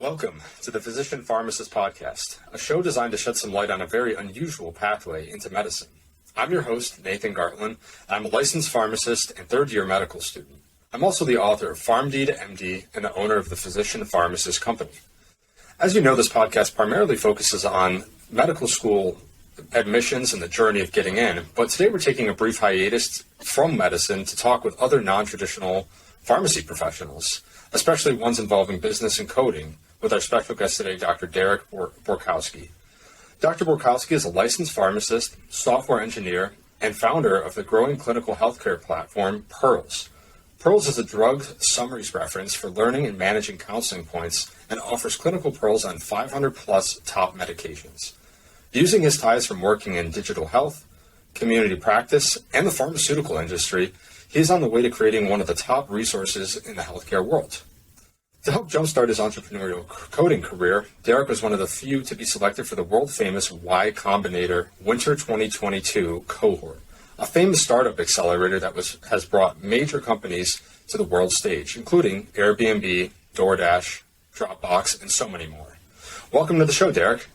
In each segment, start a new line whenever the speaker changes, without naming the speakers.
Welcome to the Physician Pharmacist podcast, a show designed to shed some light on a very unusual pathway into medicine. I'm your host, Nathan Gartland. I'm a licensed pharmacist and third-year medical student. I'm also the author of PharmD to MD and the owner of the Physician Pharmacist company. As you know, this podcast primarily focuses on medical school admissions and the journey of getting in, but today we're taking a brief hiatus from medicine to talk with other non-traditional pharmacy professionals, especially ones involving business and coding, with our special guest today, Dr. Derek Borkowski. Dr. Borkowski is a licensed pharmacist, software engineer, and founder of the growing clinical healthcare platform, Pyrls. Pyrls is a drug summaries reference for learning and managing counseling points and offers clinical pearls on 500 plus top medications. Using his ties from working in digital health, community practice, and the pharmaceutical industry, he is on the way to creating one of the top resources in the healthcare world. To help jumpstart his entrepreneurial coding career, Derek was one of the few to be selected for the world-famous Y Combinator Winter 2022 cohort, a famous startup accelerator that has brought major companies to the world stage, including Airbnb, DoorDash, Dropbox, and so many more. Welcome to the show, Derek.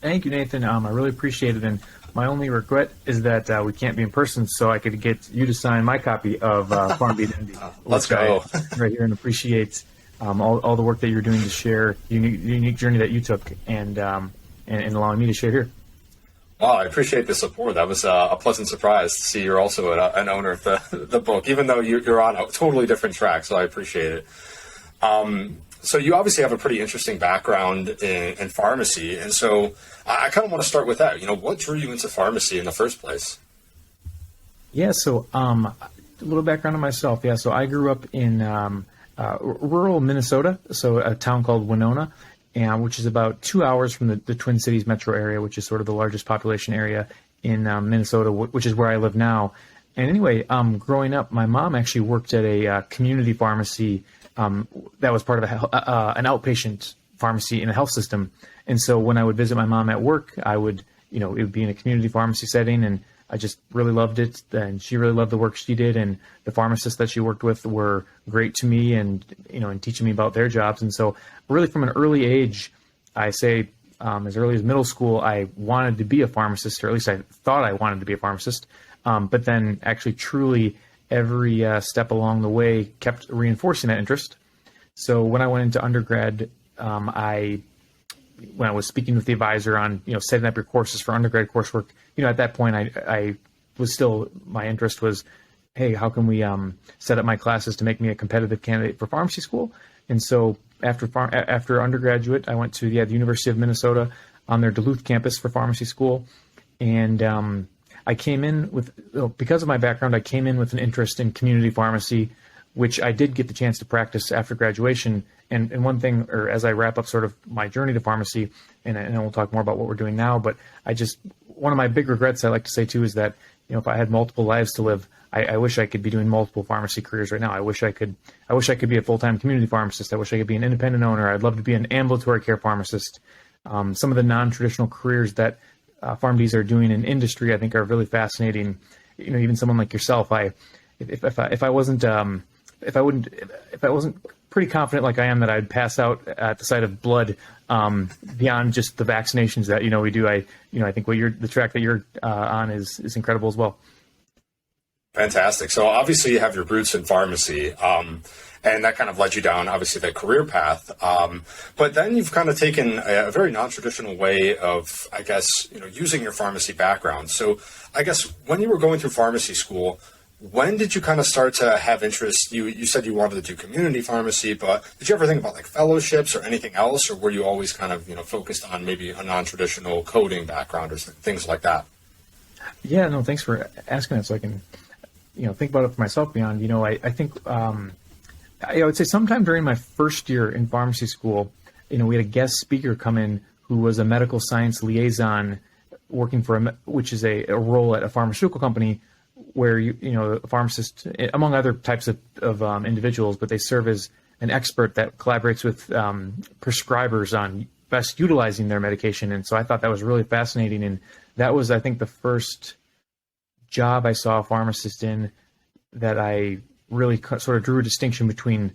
Thank you, Nathan. I really appreciate it, and my only regret is that we can't be in person, so I could get you to sign my copy of PharmD.
Let's go.
Right here, and appreciate all the work that you're doing to share the unique journey that you took, and allowing me to share here.
Wow, I appreciate the support. That was a pleasant surprise to see you're also an owner of the book, even though you're on a totally different track, so I appreciate it. So you obviously have a pretty interesting background in pharmacy, and so I kind of want to start with that. You know, what drew you into pharmacy in the first place?
Yeah, so a little background on myself. Yeah, so I grew up in rural Minnesota, so a town called Winona, which is about 2 hours from the Twin Cities metro area, which is sort of the largest population area in Minnesota, which is where I live now. And anyway, growing up, my mom actually worked at a community pharmacy that was part of an outpatient pharmacy in a health system. And so when I would visit my mom at work, I would, it would be in a community pharmacy setting, and I just really loved it. And she really loved the work she did, and the pharmacists that she worked with were great to me, and, and teaching me about their jobs. And so really from an early age, I say as early as middle school, I wanted to be a pharmacist, or at least I thought I wanted to be a pharmacist. But then actually truly every step along the way kept reinforcing that interest. So when I went into undergrad, when I was speaking with the advisor on, setting up your courses for undergrad coursework, at that point I was still, my interest was, hey, how can we set up my classes to make me a competitive candidate for pharmacy school? And so after undergraduate, I went to the University of Minnesota on their Duluth campus for pharmacy school. And I came in with, because of my background, I came in with an interest in community pharmacy, which I did get the chance to practice after graduation. And one thing, or as I wrap up sort of my journey to pharmacy, and we'll talk more about what we're doing now, but one of my big regrets I like to say too is that, if I had multiple lives to live, I wish I could be doing multiple pharmacy careers right now. I wish I could be a full-time community pharmacist. I wish I could be an independent owner. I'd love to be an ambulatory care pharmacist. Some of the non-traditional careers that PharmDs are doing in industry, I think, are really fascinating. Even someone like yourself, if I wasn't pretty confident like I am that I'd pass out at the sight of blood, beyond just the vaccinations that we do, I think the track that you're on is incredible as well.
Fantastic. So obviously you have your roots in pharmacy, and that kind of led you down, obviously, that career path. But then you've kind of taken a very non-traditional way of, I guess, using your pharmacy background. So I guess when you were going through pharmacy school, when did you kind of start to have interest? You said you wanted to do community pharmacy, but did you ever think about like fellowships or anything else? Or were you always kind of, focused on maybe a non-traditional coding background or things like that?
Yeah, no, thanks for asking that so I can, think about it for myself beyond, I think, I would say sometime during my first year in pharmacy school, we had a guest speaker come in who was a medical science liaison working which is a role at a pharmaceutical company where, a pharmacist, among other types of individuals, but they serve as an expert that collaborates with prescribers on best utilizing their medication. And so I thought that was really fascinating. And that was, I think, the first job I saw a pharmacist in that I really sort of drew a distinction between,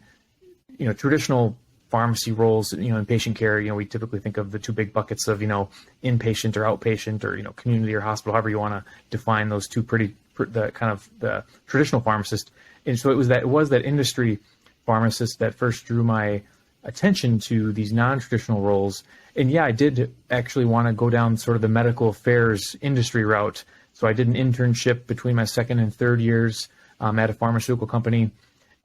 traditional pharmacy roles, in patient care, we typically think of the two big buckets of, inpatient or outpatient or, community or hospital, however you want to define those two the kind of the traditional pharmacist. And so it was that industry pharmacist that first drew my attention to these non-traditional roles. And yeah, I did actually want to go down sort of the medical affairs industry route. So I did an internship between my second and third years at a pharmaceutical company,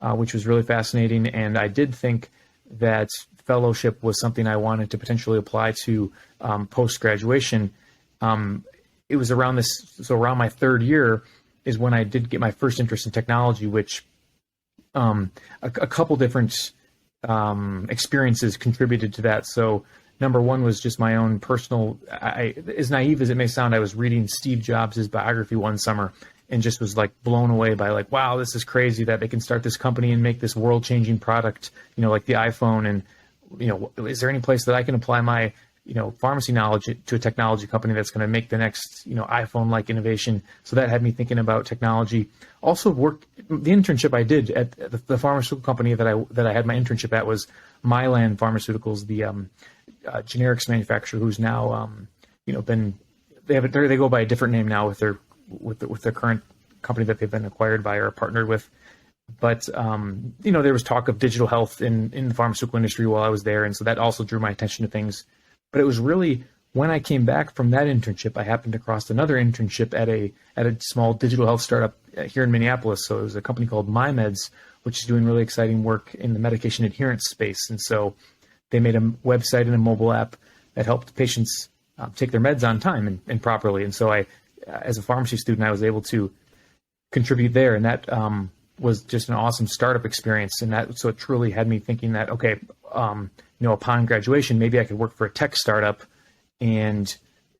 which was really fascinating. And I did think that fellowship was something I wanted to potentially apply to post-graduation. It was around around my third year is when I did get my first interest in technology, which a couple different experiences contributed to that. So number one was just my own personal, as naive as it may sound, I was reading Steve Jobs' biography one summer and just was like blown away by like, wow, this is crazy that they can start this company and make this world-changing product, like the iPhone. And, is there any place that I can apply my, pharmacy knowledge to a technology company that's going to make the next, iPhone-like innovation? So that had me thinking about technology. Also the internship I did at the pharmaceutical company that I had my internship at was Mylan Pharmaceuticals, the generics manufacturer, who's now, they go by a different name now with their current company that they've been acquired by or partnered with. But, there was talk of digital health in the pharmaceutical industry while I was there. And so that also drew my attention to things. But it was really when I came back from that internship, I happened across another internship at a small digital health startup here in Minneapolis. So it was a company called MyMeds, which is doing really exciting work in the medication adherence space. And so they made a website and a mobile app that helped patients take their meds on time and properly. And so I, as a pharmacy student, I was able to contribute there. And that was just an awesome startup experience. And so it truly had me thinking that, okay, upon graduation, maybe I could work for a tech startup. And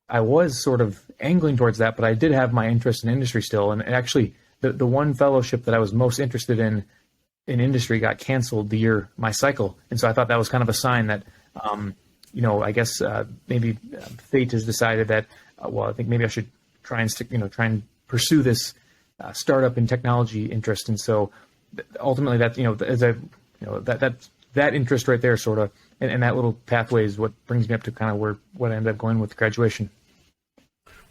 I was sort of angling towards that, but I did have my interest in industry still. And actually, the one fellowship that I was most interested in industry got canceled the year my cycle. And so I thought that was kind of a sign that, I guess maybe fate has decided that, I think maybe I should try and pursue this startup and technology interest. And so ultimately that interest right there sort of, and that little pathway is what brings me up to kind of what I ended up going with graduation.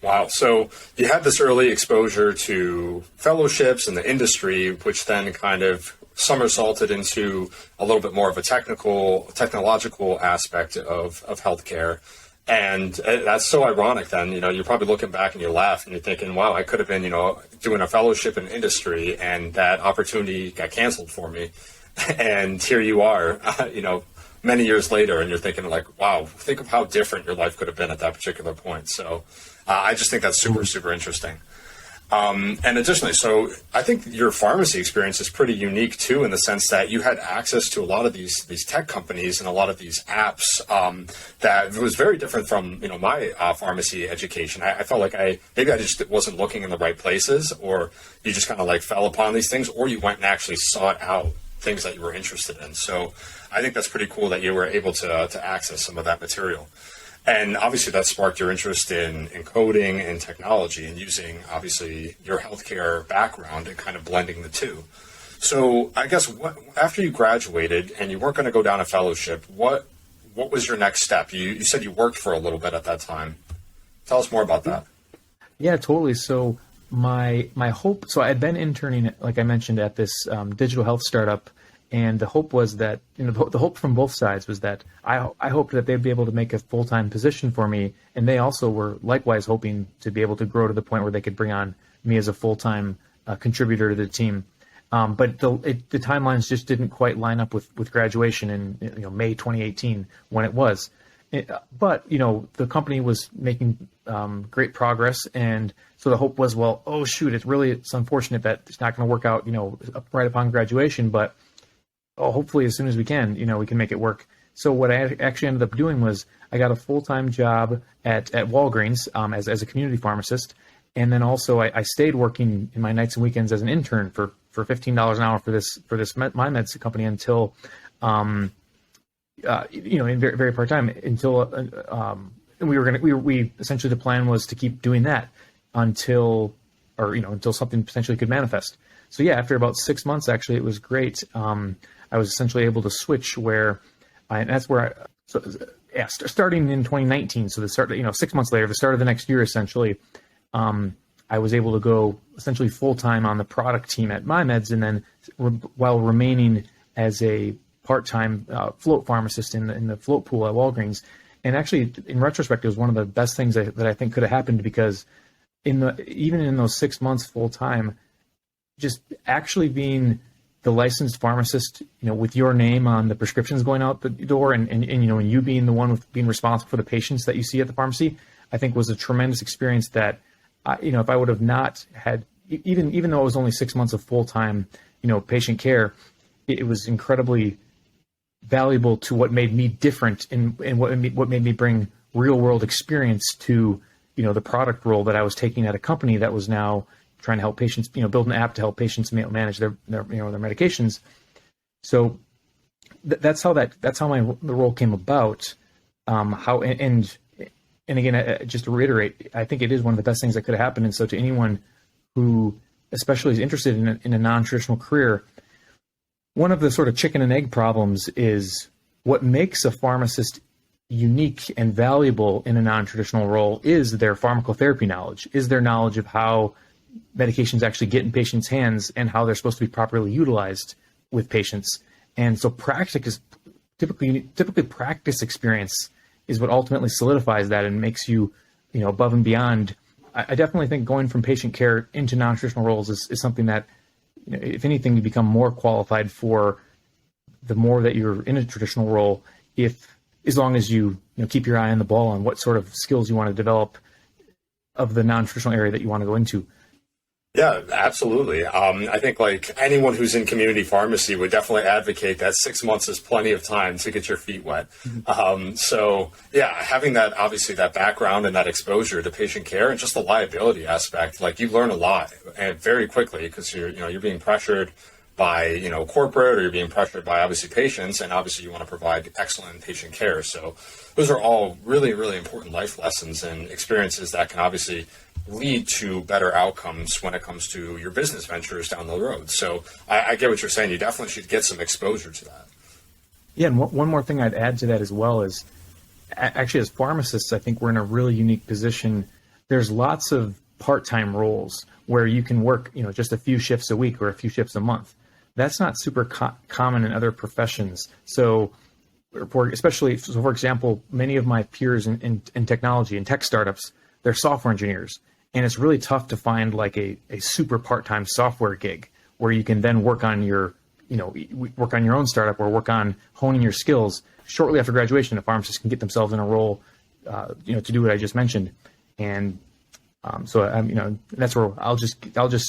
Wow. So you had this early exposure to fellowships in the industry, which then kind of somersaulted into a little bit more of a technological aspect of healthcare. And that's so ironic then, you're probably looking back and you laugh and you're thinking, wow, I could have been, doing a fellowship in industry and that opportunity got canceled for me. And here you are, many years later, and you're thinking like, wow, think of how different your life could have been at that particular point. So I just think that's super, super interesting. And additionally, so I think your pharmacy experience is pretty unique too, in the sense that you had access to a lot of these tech companies and a lot of these apps that was very different from my pharmacy education. I felt like I just wasn't looking in the right places, or you just kind of like fell upon these things, or you went and actually sought out things that you were interested in. So I think that's pretty cool that you were able to access some of that material. And obviously that sparked your interest in coding and technology and using, obviously, your healthcare background and kind of blending the two. So I guess after you graduated and you weren't going to go down a fellowship, what was your next step? You said you worked for a little bit at that time. Tell us more about that.
Yeah, totally. So my hope, so I had been interning, like I mentioned, at this digital health startup. And the hope was that, the hope from both sides was that I hoped that they'd be able to make a full-time position for me. And they also were likewise hoping to be able to grow to the point where they could bring on me as a full-time contributor to the team. But the timelines just didn't quite line up with graduation in May 2018 when it was. But the company was making great progress. And so the hope was, well, oh, shoot, it's unfortunate that it's not going to work out, right upon graduation. But hopefully as soon as we can, we can make it work. So what I actually ended up doing was I got a full-time job at Walgreens as a community pharmacist. And then also I stayed working in my nights and weekends as an intern for $15 an hour for this MyMeds company until, in very, very part-time until we essentially the plan was to keep doing that until something potentially could manifest. So yeah, after about 6 months, actually, it was great. I was essentially able to switch where And that's where starting in 2019, so the start, 6 months later, the start of the next year, essentially, I was able to go essentially full-time on the product team at MyMeds, and then while remaining as a part-time float pharmacist in the float pool at Walgreens. And actually, in retrospect, it was one of the best things that I think could have happened, because even in those 6 months full-time, just actually being the licensed pharmacist, with your name on the prescriptions going out the door, and you being the one with being responsible for the patients that you see at the pharmacy, I think was a tremendous experience that, if I would have not had, even though it was only 6 months of full-time, patient care, it was incredibly valuable to what made me different and what made me bring real-world experience to, the product role that I was taking at a company that was now trying to help patients, build an app to help patients manage their medications. So that's how the role came about. And again, just to reiterate, I think it is one of the best things that could have happened. And so to anyone who especially is interested in a non-traditional career, one of the sort of chicken and egg problems is what makes a pharmacist unique and valuable in a non-traditional role is their pharmacotherapy knowledge, is their knowledge of how medications actually get in patients' hands and how they're supposed to be properly utilized with patients. And so typically practice experience is what ultimately solidifies that and makes you, above and beyond. I definitely think going from patient care into non-traditional roles is something that, if anything, you become more qualified for the more that you're in a traditional role, as long as you keep your eye on the ball on what sort of skills you want to develop of the non-traditional area that you want to go into.
Yeah, absolutely. I think like anyone who's in community pharmacy would definitely advocate that 6 months is plenty of time to get your feet wet. So yeah, having that, obviously that background and that exposure to patient care and just the liability aspect, like you learn a lot and very quickly, because you're being pressured by, corporate, or you're being pressured by obviously patients, and obviously you want to provide excellent patient care. So those are all really, really important life lessons and experiences that can obviously lead to better outcomes when it comes to your business ventures down the road. So I get what you're saying. You definitely should get some exposure to that.
Yeah, and one more thing I'd add to that as well is, actually, as pharmacists, I think we're in a really unique position. There's lots of part-time roles where you can work, just a few shifts a week or a few shifts a month. That's not super common in other professions. So, for example, many of my peers in technology and tech startups, they're software engineers. And it's really tough to find like a super part-time software gig where you can then work on your own startup or work on honing your skills. Shortly after graduation, a pharmacist can get themselves in a role, to do what I just mentioned. And so that's where I'll just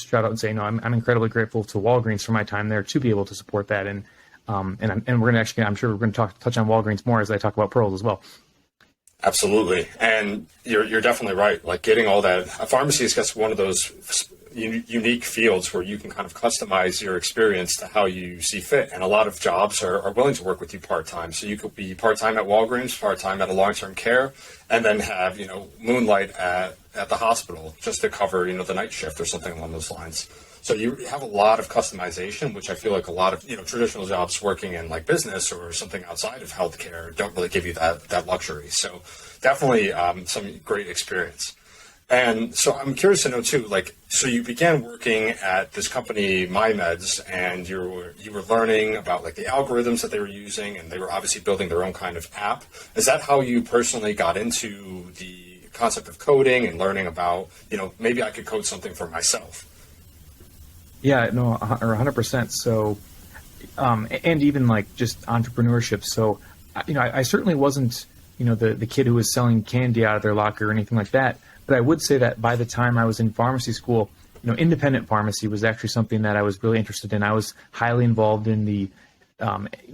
shout out and say, I'm incredibly grateful to Walgreens for my time there to be able to support that. And we're going to I'm sure we're going to touch on Walgreens more as I talk about Pyrls as well.
Absolutely. And you're definitely right. Like getting all that, a pharmacy is just one of those unique fields where you can kind of customize your experience to how you see fit. And a lot of jobs are willing to work with you part-time. So you could be part-time at Walgreens, part-time at a long-term care, and then have, moonlight at the hospital just to cover, the night shift or something along those lines. So you have a lot of customization, which I feel like a lot of, traditional jobs working in like business or something outside of healthcare don't really give you that luxury. So definitely some great experience. And so I'm curious to know too, so you began working at this company, MyMeds, and you were learning about like the algorithms that they were using, and they were obviously building their own kind of app. Is that how you personally got into the concept of coding and learning about, maybe I could code something for myself?
Yeah, no, or 100%. So, and even like just entrepreneurship. So, I certainly wasn't, the kid who was selling candy out of their locker or anything like that. But I would say that by the time I was in pharmacy school, independent pharmacy was actually something that I was really interested in. I was highly involved in the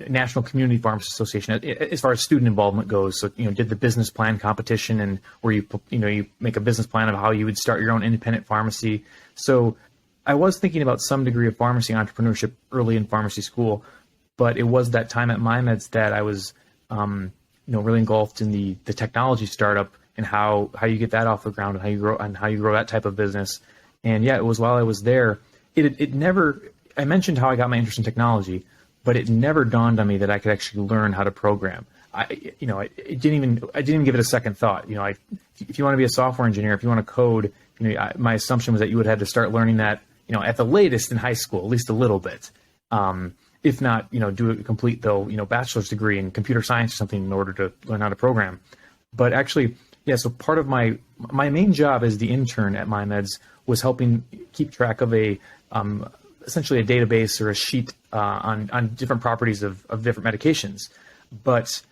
National Community Pharmacists Association as far as student involvement goes. So, did the business plan competition, and where you make a business plan of how you would start your own independent pharmacy. So I was thinking about some degree of pharmacy entrepreneurship early in pharmacy school, but it was that time at MyMeds that I was, really engulfed in the technology startup and how you get that off the ground and how you grow that type of business. And yeah, it was while I was there. It never. I mentioned how I got my interest in technology, but it never dawned on me that I could actually learn how to program. I didn't even give it a second thought. If you want to be a software engineer, if you want to code, my assumption was that you would have to start learning that, at the latest in high school, at least a little bit. If not, do a complete bachelor's degree in computer science or something in order to learn how to program. But actually, yeah, so part of my main job as the intern at MyMeds was helping keep track of essentially a database or a sheet on different properties of different medications. But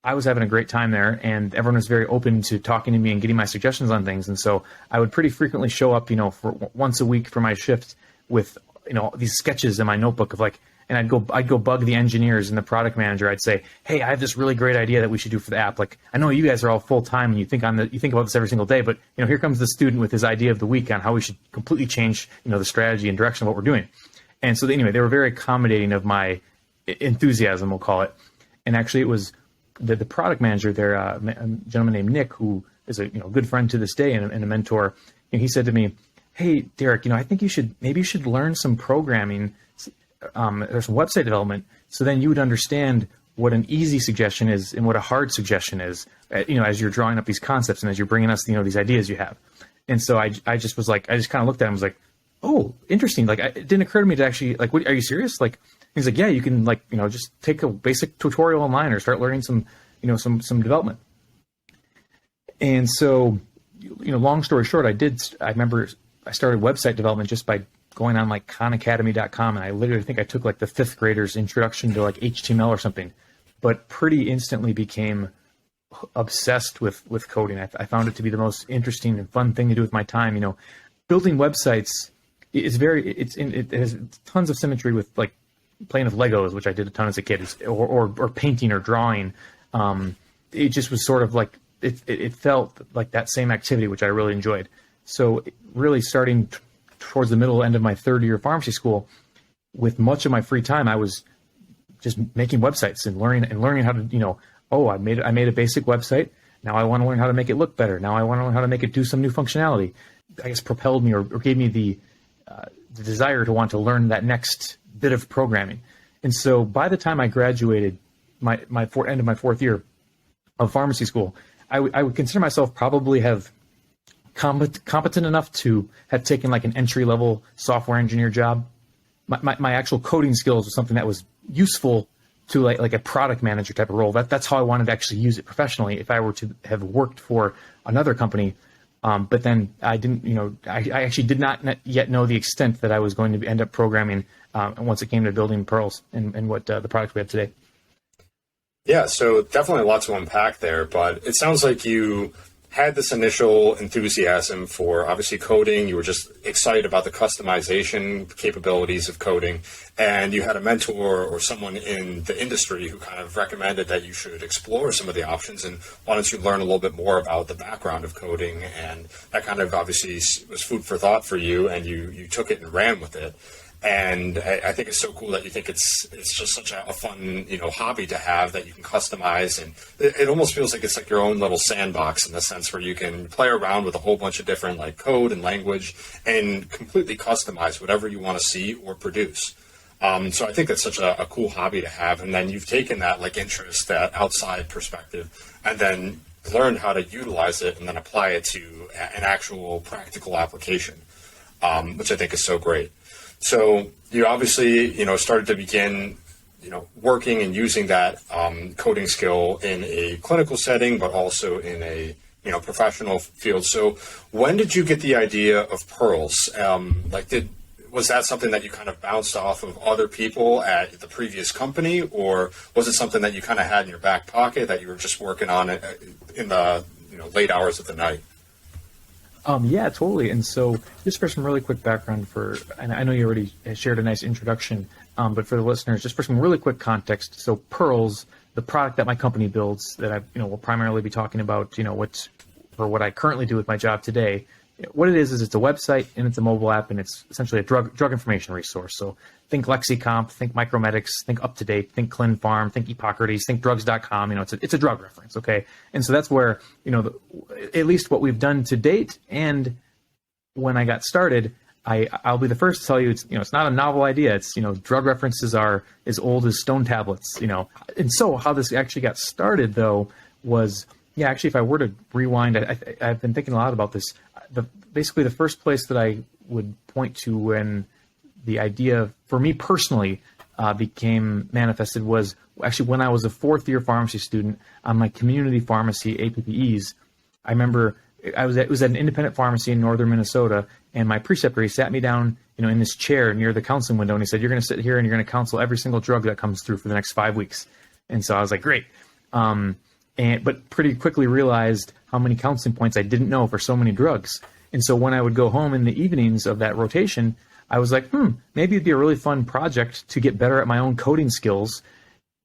I was having a great time there, and everyone was very open to talking to me and getting my suggestions on things. And so I would pretty frequently show up, for once a week for my shift with, these sketches in my notebook of and I'd go bug the engineers and the product manager. I'd say, hey, I have this really great idea that we should do for the app. I know you guys are all full time and you think about this every single day, but here comes the student with his idea of the week on how we should completely change, the strategy and direction of what we're doing. And so anyway, they were very accommodating of my enthusiasm, we'll call it. And actually it was the product manager there, a gentleman named Nick, who is a good friend to this day and a mentor. And he said to me, hey, Derek, I think you should learn some programming or some website development, so then you would understand what an easy suggestion is and what a hard suggestion is, as you're drawing up these concepts and as you're bringing us, these ideas you have. And so I just kind of looked at him and was like, oh, interesting. It didn't occur to me to actually, what, are you serious? He's like, yeah, you can just take a basic tutorial online or start learning some development. And so, long story short, I remember I started website development just by going on khanacademy.com, and I literally think I took the fifth grader's introduction to HTML or something, but pretty instantly became obsessed with coding. I found it to be the most interesting and fun thing to do with my time. Building websites is it has tons of symmetry with playing with Legos, which I did a ton as a kid, or painting or drawing. It just was sort of it felt like that same activity, which I really enjoyed. So really starting towards the middle end of my third year of pharmacy school, with much of my free time, I was just making websites and learning how to, I made a basic website. Now I want to learn how to make it look better. Now I want to learn how to make it do some new functionality. I guess propelled me or gave me the desire to want to learn that next bit of programming. And so by the time I graduated end of my fourth year of pharmacy school, I would consider myself probably have competent enough to have taken an entry-level software engineer job. My actual coding skills was something that was useful to a product manager type of role. That's how I wanted to actually use it professionally if I were to have worked for another company. But then I didn't, I actually did not yet know the extent that I was going to end up programming once it came to building Pyrls and what the product we have today.
Yeah, so definitely a lot to unpack there, but it sounds like you had this initial enthusiasm for obviously coding. You were just excited about the customization capabilities of coding, and you had a mentor or someone in the industry who kind of recommended that you should explore some of the options and wanted to learn a little bit more about the background of coding, and that kind of obviously was food for thought for you, and you took it and ran with it. And I think it's so cool that you think it's just such a fun, hobby to have that you can customize. And it almost feels like it's like your own little sandbox in the sense where you can play around with a whole bunch of different code and language and completely customize whatever you want to see or produce. So I think that's such a cool hobby to have. And then you've taken that interest, that outside perspective, and then learned how to utilize it and then apply it to an actual practical application, which I think is so great. So you obviously, started to begin, working and using that coding skill in a clinical setting, but also in a, professional field. So when did you get the idea of Pyrls? Was that something that you kind of bounced off of other people at the previous company, or was it something that you kind of had in your back pocket that you were just working on in the, late hours of the night?
Yeah, totally. And so just for some really quick background and I know you already shared a nice introduction, but for the listeners, just for some really quick context. So Pyrls, the product that my company builds that I, will primarily be talking about, what I currently do with my job today. What it is it's a website and it's a mobile app, and it's essentially a drug information resource. So think LexiComp, think Micromedics, think UpToDate, think ClinPharm, think Hippocrates, think drugs.com. It's a drug reference, okay? And so that's where, at least what we've done to date, and when I got started, I'll be the first to tell you, it's not a novel idea. It's, drug references are as old as stone tablets, And so how this actually got started, though, was, actually, if I were to rewind, I've been thinking a lot about this. Basically, the first place that I would point to when the idea, for me personally, became manifested was actually when I was a fourth-year pharmacy student on my community pharmacy APPEs. I remember it was at an independent pharmacy in northern Minnesota, and my preceptor, he sat me down, in this chair near the counseling window, and he said, "You're going to sit here and you're going to counsel every single drug that comes through for the next 5 weeks." And so I was like, great. But pretty quickly realized how many counseling points I didn't know for so many drugs. And so when I would go home in the evenings of that rotation, I was like, maybe it'd be a really fun project to get better at my own coding skills,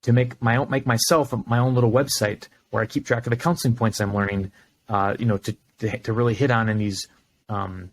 to make myself my own little website where I keep track of the counseling points I'm learning, to really hit on in these,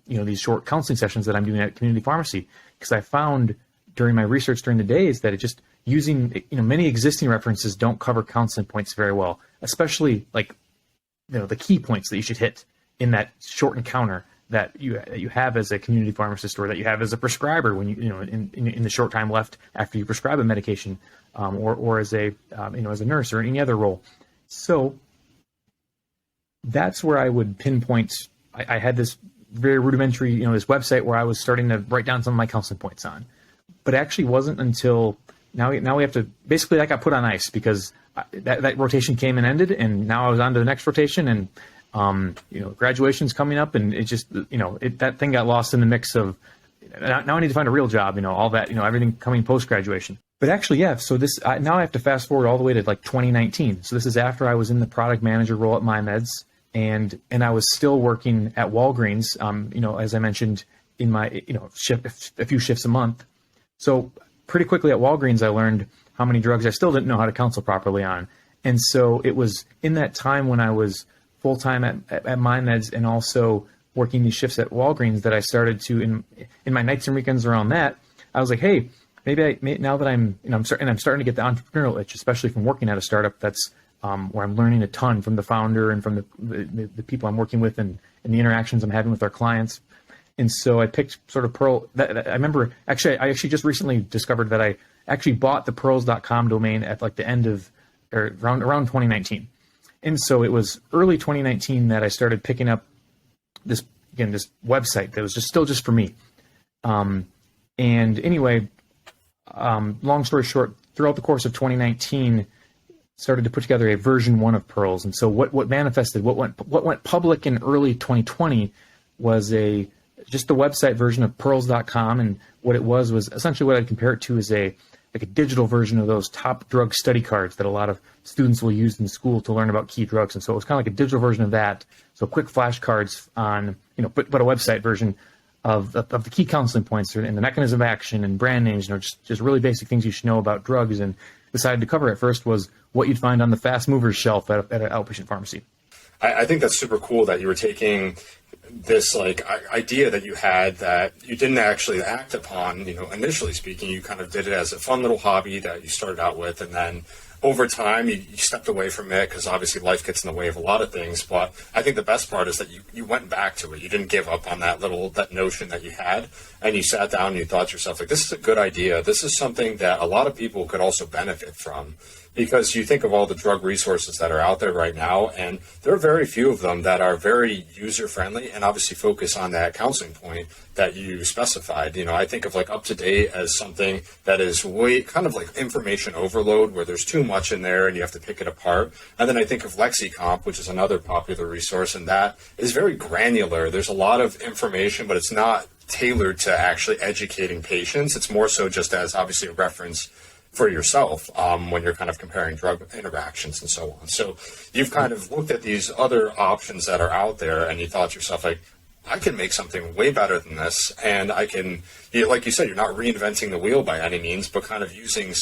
these short counseling sessions that I'm doing at community pharmacy. Because I found during my research during the day is that it just using, many existing references don't cover counseling points very well, especially the key points that you should hit in that short encounter that you have as a community pharmacist, or that you have as a prescriber when in the short time left after you prescribe a medication, or as a as a nurse or any other role. So that's where I would pinpoint. I had this very rudimentary, this website where I was starting to write down some of my counseling points on, but it actually wasn't until now we have to, basically that got put on ice because that rotation came and ended, and now I was on to the next rotation, and graduation's coming up, and it just, that thing got lost in the mix of, now I need to find a real job, all that, everything coming post-graduation. But actually, so now I have to fast forward all the way to 2019. So this is after I was in the product manager role at MyMeds, and I was still working at Walgreens, as I mentioned, in my, shift, a few shifts a month. So pretty quickly at Walgreens, I learned how many drugs I still didn't know how to counsel properly on. And so it was in that time when I was full-time at MyMeds and also working these shifts at Walgreens that I started to, in my nights and weekends around that, I was like, hey, maybe now that I'm starting to get the entrepreneurial itch, especially from working at a startup that's where I'm learning a ton from the founder and from the people I'm working with and the interactions I'm having with our clients. And so I picked sort of Pearl. I remember, I actually just recently discovered that I actually bought the Pyrls.com domain at the end of, or around 2019. And so it was early 2019 that I started picking up this website that was still just for me. And anyway, long story short, throughout the course of 2019, started to put together a version 1 of Pyrls. And so what manifested, what went public in early 2020 was just the website version of Pyrls.com. And what it was essentially what I'd compare it to as a digital version of those top drug study cards that a lot of students will use in school to learn about key drugs. And so it was kind of like a digital version of that. So quick flashcards on, but a website version of the key counseling points and the mechanism of action and brand names, just really basic things you should know about drugs. And decided to cover at first was what you'd find on the fast movers shelf at an outpatient pharmacy.
I think that's super cool that you were taking this idea that you had that you didn't actually act upon, initially speaking. You kind of did it as a fun little hobby that you started out with, and then over time you stepped away from it because obviously life gets in the way of a lot of things. But I think the best part is that you went back to it. You didn't give up on that notion that you had, and you sat down and you thought to yourself, this is a good idea. This is something that a lot of people could also benefit from. Because you think of all the drug resources that are out there right now, and there are very few of them that are very user-friendly and obviously focus on that counseling point that you specified. I think of UpToDate as something that is way kind of like information overload where there's too much in there and you have to pick it apart. And then I think of LexiComp, which is another popular resource, and that is very granular. There's a lot of information, but it's not tailored to actually educating patients. It's more so just as obviously a reference for yourself when you're kind of comparing drug interactions and so on. So you've kind of looked at these other options that are out there and you thought to yourself, I can make something way better than this. And I can, like you said, you're not reinventing the wheel by any means, but kind of using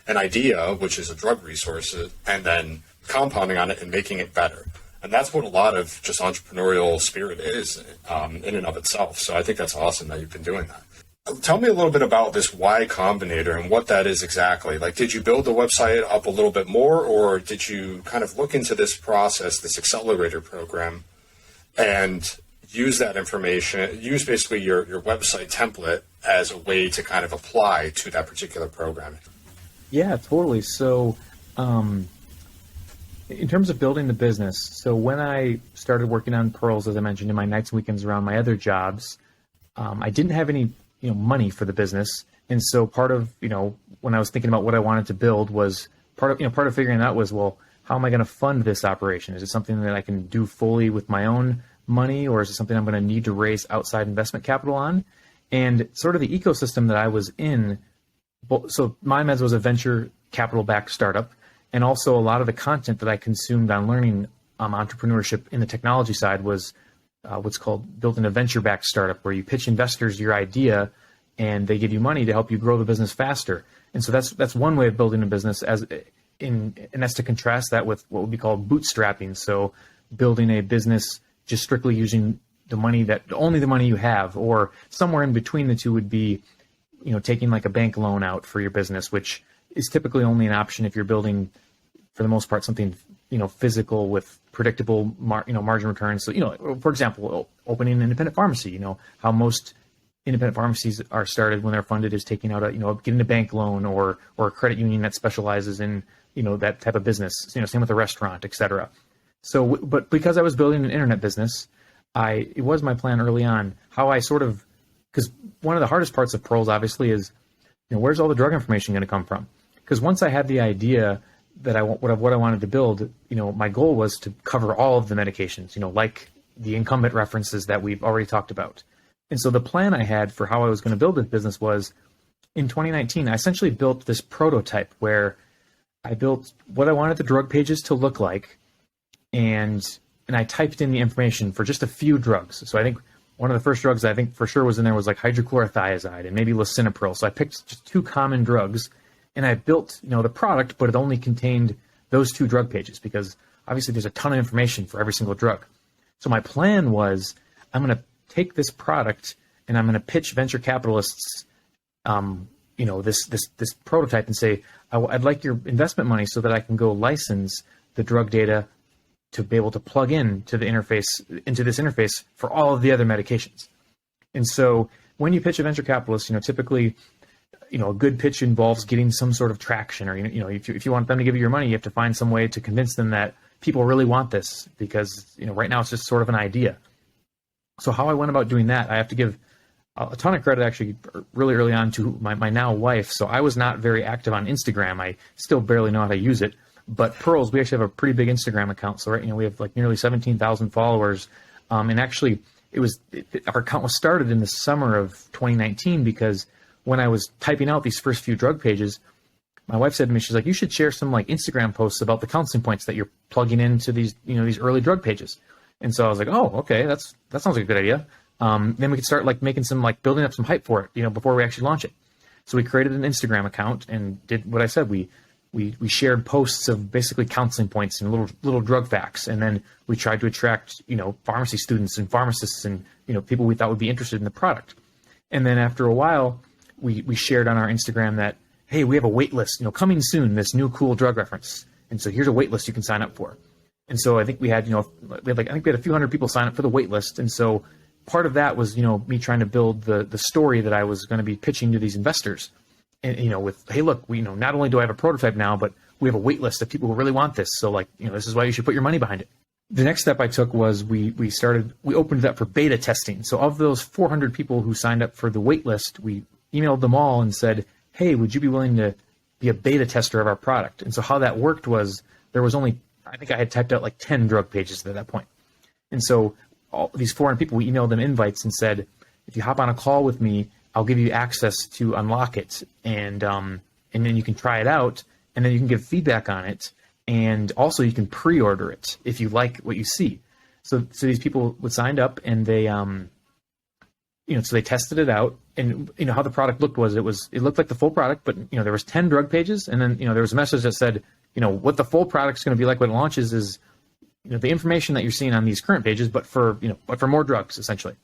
an idea, which is a drug resource, and then compounding on it and making it better. And that's what a lot of just entrepreneurial spirit is in and of itself. So I think that's awesome that you've been doing that. Tell me a little bit about this Y Combinator and what that is exactly. Did you build the website up a little bit more, or did you kind of look into this process, this accelerator program, and use that information, use basically your website template as a way to kind of apply to that particular program.
Yeah, totally. So in terms of building the business, so when I started working on Pyrls, as I mentioned, in my nights and weekends around my other jobs, I didn't have any money for the business. And so part of, when I was thinking about what I wanted to build was part of figuring out was, well, how am I going to fund this operation? Is it something that I can do fully with my own money, or is it something I'm going to need to raise outside investment capital on? And sort of the ecosystem that I was in, so MyMeds was a venture capital-backed startup, and also a lot of the content that I consumed on learning entrepreneurship in the technology side was what's called built in a venture-backed startup, where you pitch investors your idea, and they give you money to help you grow the business faster. And so that's one way of building a business, and that's to contrast that with what would be called bootstrapping. So building a business just strictly using only the money you have, or somewhere in between the two would be, taking like a bank loan out for your business, which is typically only an option if you're building, for the most part, something, physical with predictable, margin returns. So, for example, opening an independent pharmacy, how most independent pharmacies are started when they're funded is taking out getting a bank loan or a credit union that specializes in, that type of business, same with a restaurant, et cetera. So, but because I was building an internet business, it was my plan early on how I because one of the hardest parts of Pyrls obviously is, where's all the drug information going to come from? Because once I had the idea that what I wanted to build, my goal was to cover all of the medications, like the incumbent references that we've already talked about. And so the plan I had for how I was going to build this business was, in 2019, I essentially built this prototype where I built what I wanted the drug pages to look like, and I typed in the information for just a few drugs. So I think one of the first drugs I think for sure was in there was like hydrochlorothiazide and maybe lisinopril. So I picked just two common drugs, and I built, the product, but it only contained those two drug pages because obviously there's a ton of information for every single drug. So my plan was, I'm going to take this product and I'm going to pitch venture capitalists, this prototype and say, I'd like your investment money so that I can go license the drug data to be able to plug into this interface for all of the other medications. And so when you pitch a venture capitalist, typically, a good pitch involves getting some sort of traction, or, if you want them to give you your money, you have to find some way to convince them that people really want this because, right now it's just sort of an idea. So how I went about doing that, I have to give a ton of credit actually really early on to my now wife. So I was not very active on Instagram. I still barely know how to use it. But Pyrls, we actually have a pretty big Instagram account. So we have like nearly 17,000 followers. And actually, our account was started in the summer of 2019 because when I was typing out these first few drug pages, my wife said to me, she's like, you should share some like Instagram posts about the counseling points that you're plugging into these, these early drug pages. And so I was like, oh, okay, that sounds like a good idea. Then we could start like making some building up some hype for it, before we actually launch it. So we created an Instagram account and did what I said. We shared posts of basically counseling points and little drug facts, and then we tried to attract pharmacy students and pharmacists and people we thought would be interested in the product. And then after a while, we shared on our Instagram that, hey, we have a wait list, coming soon, this new cool drug reference, and so here's a wait list you can sign up for. And so I think we had a few hundred people sign up for the wait list, and so part of that was me trying to build the story that I was going to be pitching to these investors. And, with, hey, look, not only do I have a prototype now, but we have a wait list of people who really want this. So this is why you should put your money behind it. The next step I took was we opened it up for beta testing. So of those 400 people who signed up for the wait list, we emailed them all and said, hey, would you be willing to be a beta tester of our product? And so how that worked was there was only, I think I had typed out like 10 drug pages at that point. And so all these 400 people, we emailed them invites and said, if you hop on a call with me, I'll give you access to unlock it, and then you can try it out, and then you can give feedback on it, and also you can pre-order it if you like what you see. So these people would signed up, and they so they tested it out, and how the product looked was it looked like the full product, but there was 10 drug pages, and then there was a message that said what the full product's going to be like when it launches is the information that you're seeing on these current pages, but for more drugs essentially.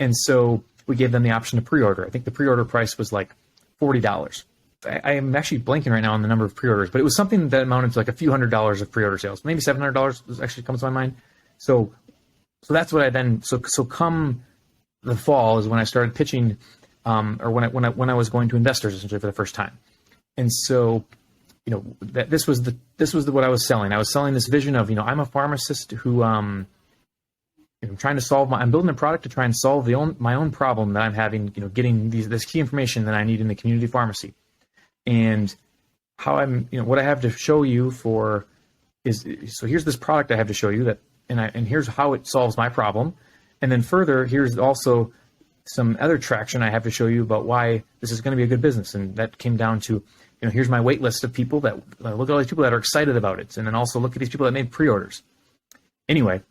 And so we gave them the option to pre-order. I think the pre-order price was like $40. I am actually blanking right now on the number of pre-orders, but it was something that amounted to like a few $100s of pre-order sales. Maybe $700 actually comes to my mind. So So that's what I then, so come the fall is when I started pitching, or when I was going to investors essentially for the first time. And so, this was what I was selling. I was selling this vision of, I'm a pharmacist who, I'm trying to I'm building a product to try and solve my own problem that I'm having, getting this key information that I need in the community pharmacy. And how what I have to show you so here's this product I have to show you and here's how it solves my problem. And then further, here's also some other traction I have to show you about why this is going to be a good business. And that came down to, here's my wait list of people that look at all these people that are excited about it. And then also look at these people that made pre-orders. Anyway,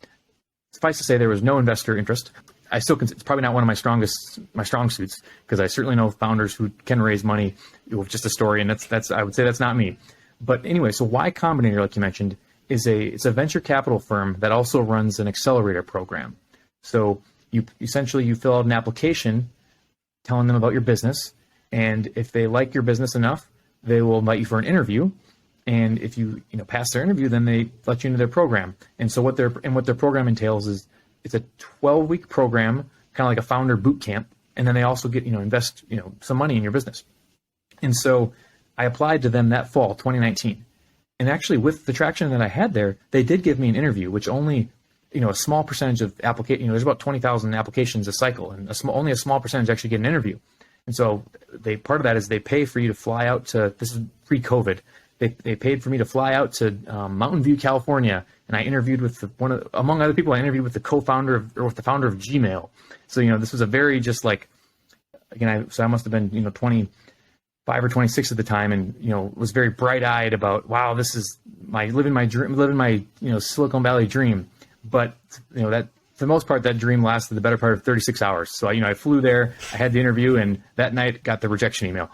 suffice to say, there was no investor interest. I still consider it's probably not one of my strong suits, because I certainly know founders who can raise money with just a story, and that's I would say that's not me. But anyway, so Y Combinator, like you mentioned, it's a venture capital firm that also runs an accelerator program. So you fill out an application telling them about your business, and if they like your business enough, they will invite you for an interview. And if you pass their interview, then they let you into their program. And so what their program entails is it's a 12-week program, kind of like a founder boot camp. And then they also get invest some money in your business. And so I applied to them that fall, 2019. And actually, with the traction that I had there, they did give me an interview, which only a small percentage of there's about 20,000 applications a cycle, and only a small percentage actually get an interview. And so part of that is they pay for you to fly out to, this is pre-COVID. They paid for me to fly out to Mountain View, California, and I interviewed with among other people, I interviewed with the co-founder with the founder of Gmail. So this was a very just like, so I must have been 25 or 26 at the time, and was very bright-eyed about, wow, this is living my Silicon Valley dream. But that for the most part, that dream lasted the better part of 36 hours. So I flew there, I had the interview, and that night got the rejection email.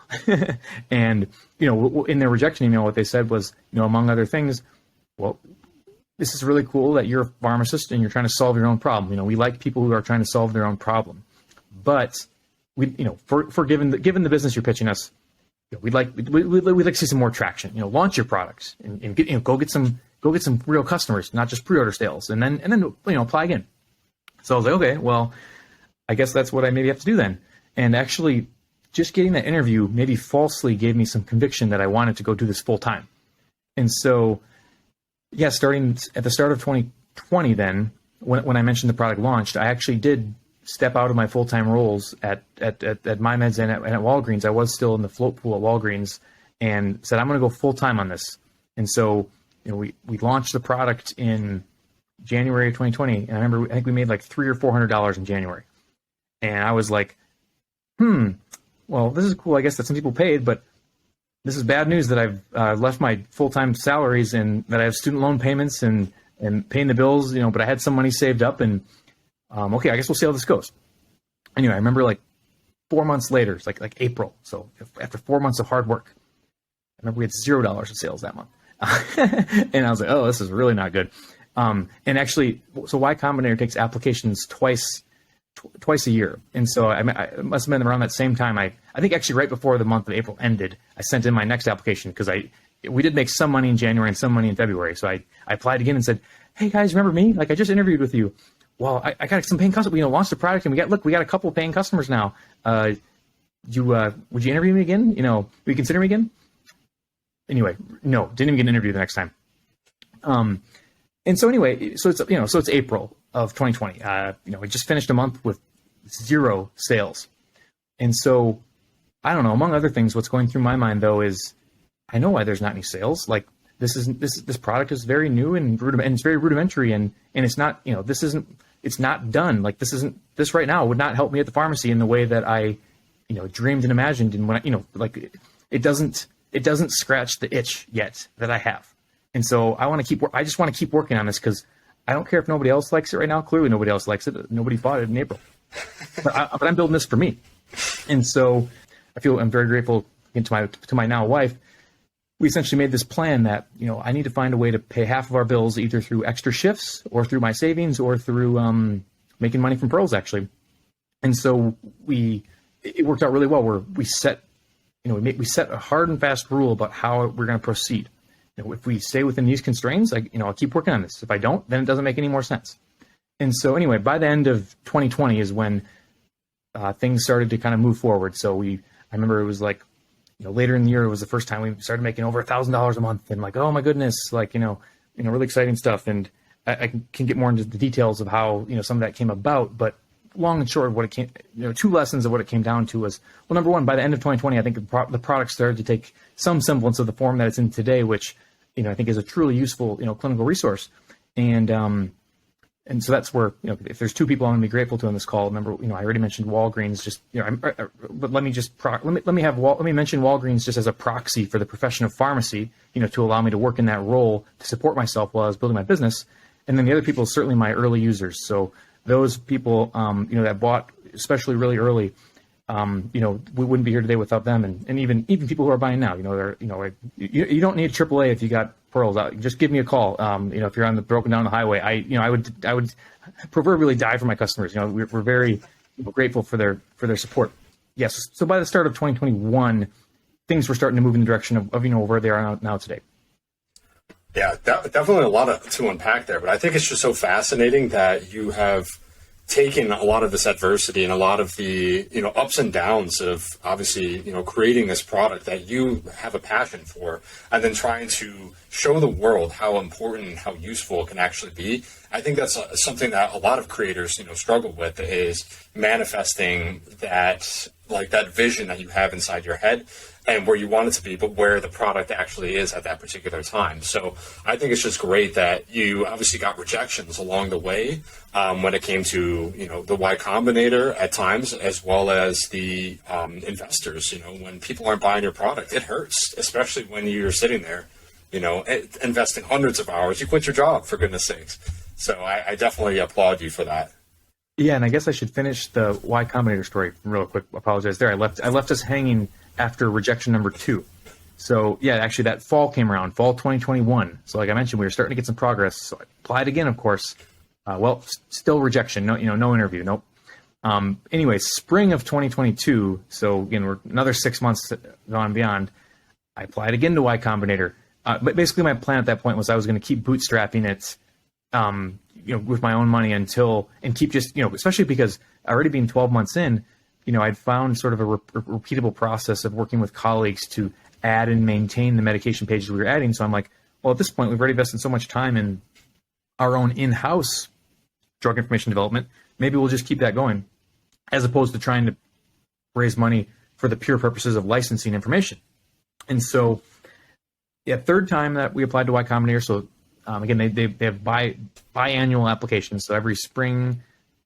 And in their rejection email, what they said was, among other things, well, this is really cool that you're a pharmacist and you're trying to solve your own problem. We like people who are trying to solve their own problem, but we, for given the business you're pitching us, we'd like to see some more traction. Launch your products and get, go get some real customers, not just pre-order sales, and then apply again. So I was like, okay, well, I guess that's what I maybe have to do then. And actually, just getting that interview maybe falsely gave me some conviction that I wanted to go do this full time. And so, yeah, starting at the start of 2020, then when I mentioned the product launched, I actually did step out of my full-time roles at MyMeds and at Walgreens. I was still in the float pool at Walgreens, and said, I'm going to go full-time on this. And so, we launched the product in January of 2020. And I think we made like $300 or $400 in January. And I was like, well, this is cool. I guess that some people paid, but this is bad news that I've left my full-time salaries and that I have student loan payments and paying the bills, but I had some money saved up, and okay, I guess we'll see how this goes. Anyway, I remember like 4 months later, it's like April. So after 4 months of hard work, I remember we had $0 in sales that month. And I was like, oh, this is really not good. And actually, so Y Combinator takes applications twice a year. And so I must have been around that same time. I think actually right before the month of April ended, I sent in my next application, because we did make some money in January and some money in February. So I applied again and said, hey guys, remember me? Like, I just interviewed with you. Well, I got some paying customers. We launched the product, and we got a couple of paying customers now. Would you interview me again? Would you consider me again? Anyway, no, didn't even get an interview the next time. And so anyway, so it's April of 2020. We just finished a month with 0 sales. And so, I don't know, among other things, what's going through my mind though is, I know why there's not any sales. Like, this product is very new and it's very rudimentary, and it's not, it's not done. Like, this right now would not help me at the pharmacy in the way that I, dreamed and imagined. And when it doesn't scratch the itch yet that I have. And so I just want to keep working on this, because I don't care if nobody else likes it right now. Clearly nobody else likes it. Nobody bought it in April, but I'm building this for me. And so I'm very grateful to my now wife. We essentially made this plan that, I need to find a way to pay half of our bills, either through extra shifts or through my savings or through making money from Pyrls, actually. And so it worked out really well, where we set a hard and fast rule about how we're going to proceed. If we stay within these constraints, I'll keep working on this. If I don't, then it doesn't make any more sense. And so anyway, by the end of 2020 is when things started to kind of move forward. So I remember it was like, later in the year, it was the first time we started making over $1,000 a month, and like, oh my goodness, like, really exciting stuff. And I can get more into the details of how, some of that came about, but long and short of what it came, two lessons of what it came down to was, well, number one, by the end of 2020, I think the product started to take some semblance of the form that it's in today, which, I think is a truly useful, clinical resource. And so that's where, if there's two people I'm going to be grateful to on this call, remember, I already mentioned Walgreens, just, but let me mention Walgreens just as a proxy for the profession of pharmacy, to allow me to work in that role to support myself while I was building my business. And then the other people, certainly my early users. So those people, that bought, especially really early, we wouldn't be here today without them. And even people who are buying now, you don't need AAA if you got Pyrls out. Just give me a call. If you're on the broken down the highway, I would proverbially die for my customers. We're very grateful for their support. Yes. So by the start of 2021, things were starting to move in the direction of where they are now today.
Yeah, definitely a lot to unpack there, but I think it's just so fascinating that you have taken a lot of this adversity and a lot of the, ups and downs of obviously, creating this product that you have a passion for, and then trying to show the world how important and how useful it can actually be. I think that's something that a lot of creators, struggle with, is manifesting that vision that you have inside your head and where you want it to be, but where the product actually is at that particular time. So I think it's just great that you obviously got rejections along the way when it came to, the Y Combinator at times, as well as the investors. When people aren't buying your product, it hurts, especially when you're sitting there, investing hundreds of hours. You quit your job, for goodness sakes. So I definitely applaud you for that.
Yeah, and I guess I should finish the Y Combinator story real quick. Apologize there. I left us hanging after rejection number 2. So yeah, actually that fall came around, fall 2021. So like I mentioned, we were starting to get some progress. So I applied again, of course. Still rejection. No, no interview. Nope. Anyway, spring of 2022. So again, we're another 6 months gone beyond. I applied again to Y Combinator. But basically my plan at that point was I was going to keep bootstrapping it, with my own money and keep just, especially because already being 12 months in, I'd found sort of a repeatable process of working with colleagues to add and maintain the medication pages we were adding. So I'm like, well, at this point, we've already invested so much time in our own in-house drug information development. Maybe we'll just keep that going, as opposed to trying to raise money for the pure purposes of licensing information. And so, yeah, third time that we applied to Y Combinator. So again, they have biannual applications. So every spring,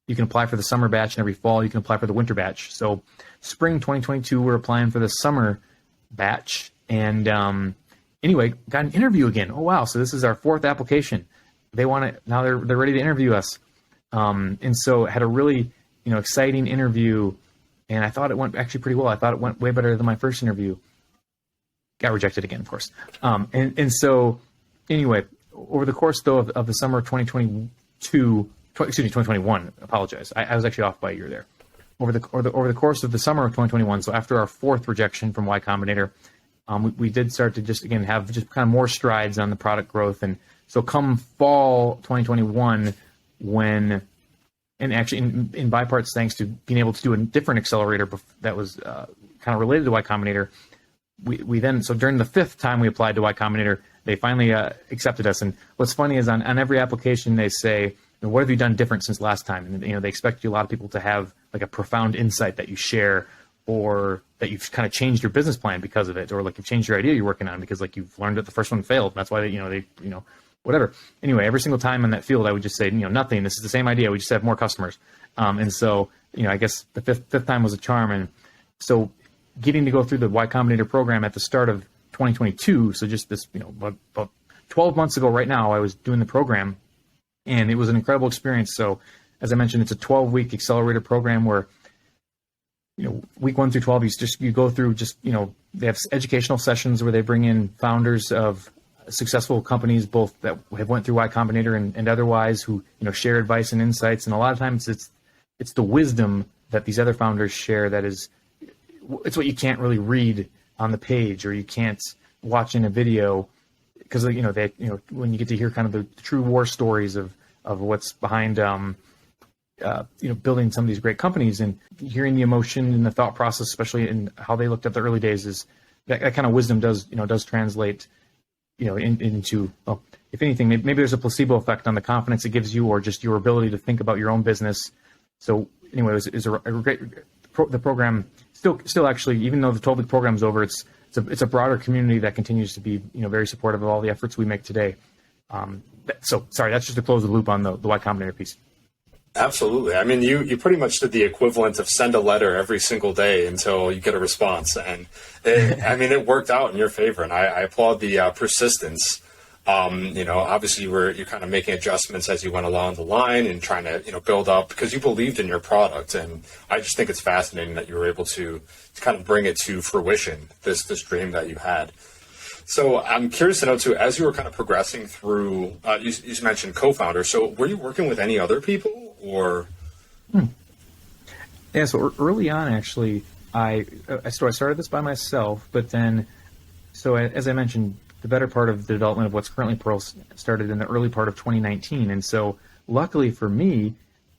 you can apply for the summer batch, and every fall you can apply for the winter batch. So spring 2022, we're applying for the summer batch. And anyway, got an interview again. Oh, wow. So this is our 4th application. They want to, now they're ready to interview us. And so had a really, exciting interview. And I thought it went actually pretty well. I thought it went way better than my first interview. Got rejected again, of course. And so anyway, over the course though of the summer of 2021, apologize. I was actually off by a year there. Over the course of the summer of 2021, so after our 4th rejection from Y Combinator, we did start to just, again, have just kind of more strides on the product growth. And so come fall 2021, and actually in biparts, thanks to being able to do a different accelerator that was kind of related to Y Combinator, we then, so during the 5th time we applied to Y Combinator, they finally accepted us. And what's funny is on every application they say, what have you done different since last time? And they expect you, a lot of people, to have like a profound insight that you share, or that you've kind of changed your business plan because of it, or like you've changed your idea you're working on because like you've learned that the first one failed. That's why they whatever. Anyway, every single time in that field, I would just say, nothing. This is the same idea. We just have more customers. And so, I guess the fifth time was a charm. And so getting to go through the Y Combinator program at the start of 2022. So just this, about 12 months ago right now, I was doing the program, and it was an incredible experience. So as I mentioned, it's a 12-week accelerator program where, week 1 through 12, you go through they have educational sessions where they bring in founders of successful companies, both that have went through Y Combinator and otherwise, who, share advice and insights. And a lot of times it's the wisdom that these other founders share it's what you can't really read on the page, or you can't watch in a video, because when you get to hear kind of the true war stories of of what's behind, building some of these great companies, and hearing the emotion and the thought process, especially in how they looked at the early days, is that kind of wisdom does translate, into, well, if anything, maybe there's a placebo effect on the confidence it gives you, or just your ability to think about your own business. So anyway, it was a great, the program still actually, even though the 12-week program's over, it's a broader community that continues to be, very supportive of all the efforts we make today. So sorry, that's just to close the loop on the Y Combinator piece.
Absolutely. I mean, you pretty much did the equivalent of send a letter every single day until you get a response. And it worked out in your favor. And I applaud the persistence. Obviously you're kind of making adjustments as you went along the line and trying to, build up, because you believed in your product. And I just think it's fascinating that you were able to kind of bring it to fruition, this dream that you had. So I'm curious to know, too, as you were kind of progressing through, you mentioned co-founder. So were you working with any other people, or?
Yeah, so early on, actually, I started this by myself, but then, so as I mentioned, the better part of the development of what's currently Pyrls started in the early part of 2019. And so luckily for me,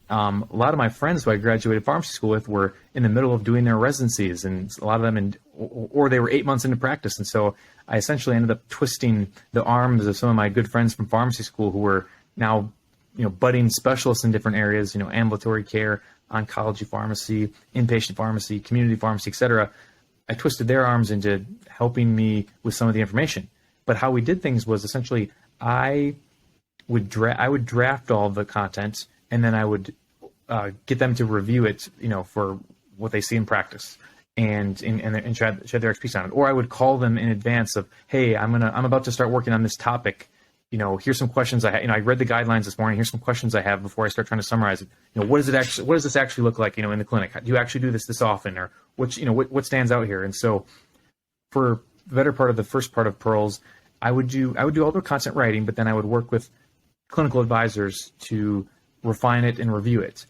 a lot of my friends who I graduated pharmacy school with were in the middle of doing their residencies, and a lot of them, or they were 8 months into practice. And so I essentially ended up twisting the arms of some of my good friends from pharmacy school who were now, budding specialists in different areas, ambulatory care, oncology pharmacy, inpatient pharmacy, community pharmacy, et cetera. I twisted their arms into helping me with some of the information. But how we did things was essentially I would draft all the content, and then I would get them to review it, for what they see in practice, and shed their expertise on it. Or I would call them in advance of, hey, I'm about to start working on this topic. Here's some questions I have. I read the guidelines this morning. Here's some questions I have before I start trying to summarize it. What does this actually look like, in the clinic? Do you actually do this often, or what stands out here? And so, for the better part of the first part of Pyrls, I would do all the content writing, but then I would work with clinical advisors to refine it and review it.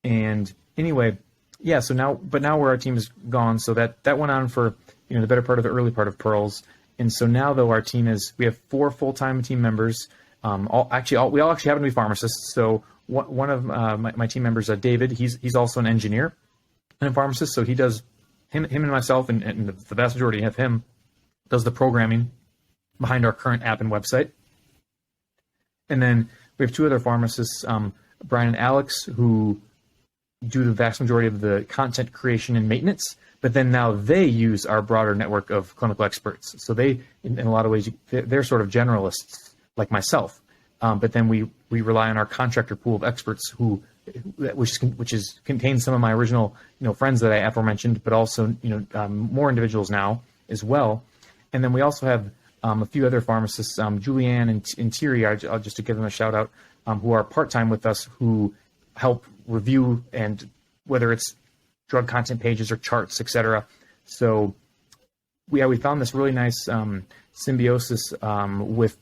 And anyway, yeah, so now where our team is gone, so that went on for, the better part of the early part of Pyrls. And so now, though, we have 4 full-time team members. We all actually happen to be pharmacists. So one of my team members, David, he's also an engineer and a pharmacist. So he does, him and myself, and the vast majority of him does the programming behind our current app and website. And then we have 2 other pharmacists, Brian and Alex, who do the vast majority of the content creation and maintenance, but then now they use our broader network of clinical experts. So they, in a lot of ways, they're sort of generalists like myself. But then we rely on our contractor pool of experts which contains some of my original, friends that I aforementioned, but also, more individuals now as well. And then we also have a few other pharmacists, Julianne and Thierry, I'll just to give them a shout out, who are part-time with us, who help review, and whether it's drug content pages or charts, et cetera. So we found this really nice symbiosis with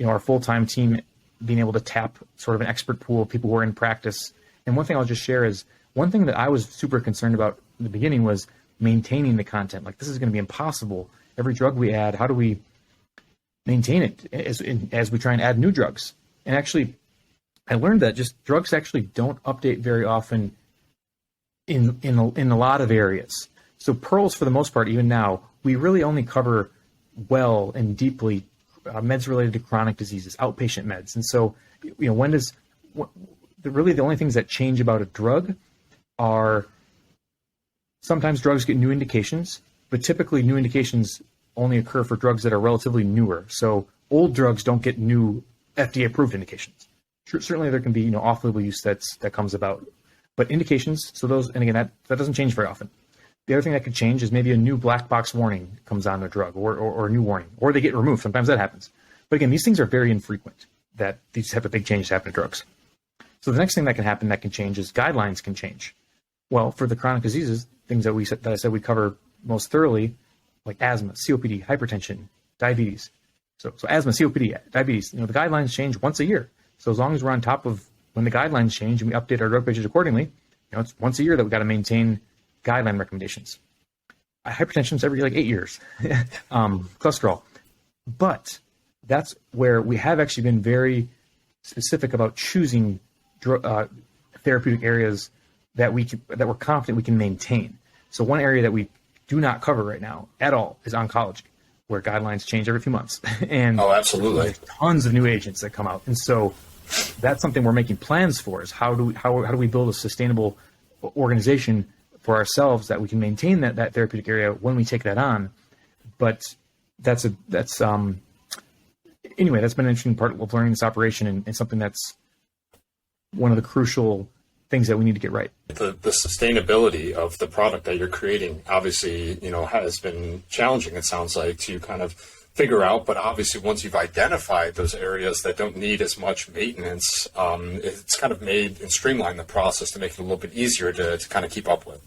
our full-time team being able to tap sort of an expert pool of people who are in practice. And one thing I'll just share is, one thing that I was super concerned about in the beginning was maintaining the content. Like, this is going to be impossible. Every drug we add, how do we maintain it as we try and add new drugs? And actually, I learned that just drugs actually don't update very often in a lot of areas. So Pyrls, for the most part, even now, we really only cover well and deeply meds related to chronic diseases, outpatient meds. And so, really the only things that change about a drug are sometimes drugs get new indications, but typically new indications only occur for drugs that are relatively newer. So old drugs don't get new FDA-approved indications. Certainly there can be, off-label use that comes about. But indications, so those, and again, that doesn't change very often. The other thing that could change is maybe a new black box warning comes on a drug, or a new warning, or they get removed. Sometimes that happens. But again, these things are very infrequent, that these type of big changes happen to drugs. So the next thing that can happen that can change is guidelines can change. Well, for the chronic diseases, things that I said we cover most thoroughly, like asthma, COPD, hypertension, diabetes. So asthma, COPD, diabetes, the guidelines change once a year. So as long as we're on top of when the guidelines change and we update our drug pages accordingly, it's once a year that we've got to maintain guideline recommendations. Hypertension is every 8 years, cholesterol. But that's where we have actually been very specific about choosing therapeutic areas that we're confident we can maintain. So one area that we do not cover right now at all is oncology, where guidelines change every few months. And
absolutely,
there's tons of new agents that come out. And so that's something we're making plans for, is how do we build a sustainable organization for ourselves that we can maintain that therapeutic area when we take that on. But anyway, that's been an interesting part of learning this operation, and something that's one of the crucial things that we need to get right.
The sustainability of the product that you're creating, obviously, has been challenging, it sounds like, to kind of figure out. But obviously, once you've identified those areas that don't need as much maintenance, it's kind of made and streamlined the process to make it a little bit easier to kind of keep up with.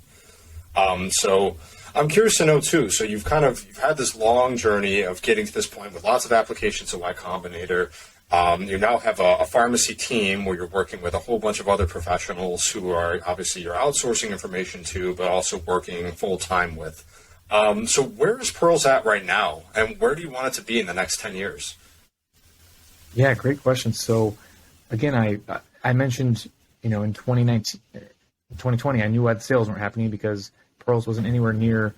So I'm curious to know too, so you've had this long journey of getting to this point with lots of applications of Y Combinator. You now have a pharmacy team where you're working with a whole bunch of other professionals who are obviously you're outsourcing information to, but also working full time with. So where is Pyrls at right now, and where do you want it to be in the next 10 years?
Yeah, great question. So again, I mentioned, in 2020, I knew why the sales weren't happening, because Pyrls wasn't anywhere near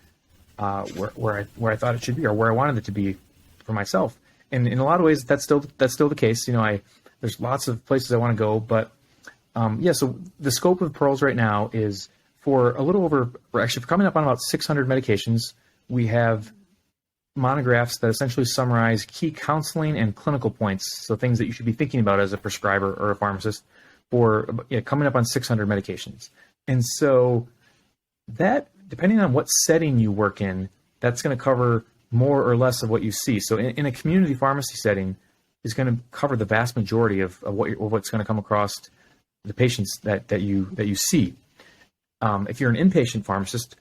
where I thought it should be, or where I wanted it to be for myself. And in a lot of ways, that's still the case. There's lots of places I want to go, but so the scope of Pyrls right now is for we're coming up on about 600 medications. We have monographs that essentially summarize key counseling and clinical points, so things that you should be thinking about as a prescriber or a pharmacist, for coming up on 600 medications. And so that, depending on what setting you work in, that's going to cover more or less of what you see. So in a community pharmacy setting, is going to cover the vast majority of what's going to come across the patients that you see. If you're an inpatient pharmacist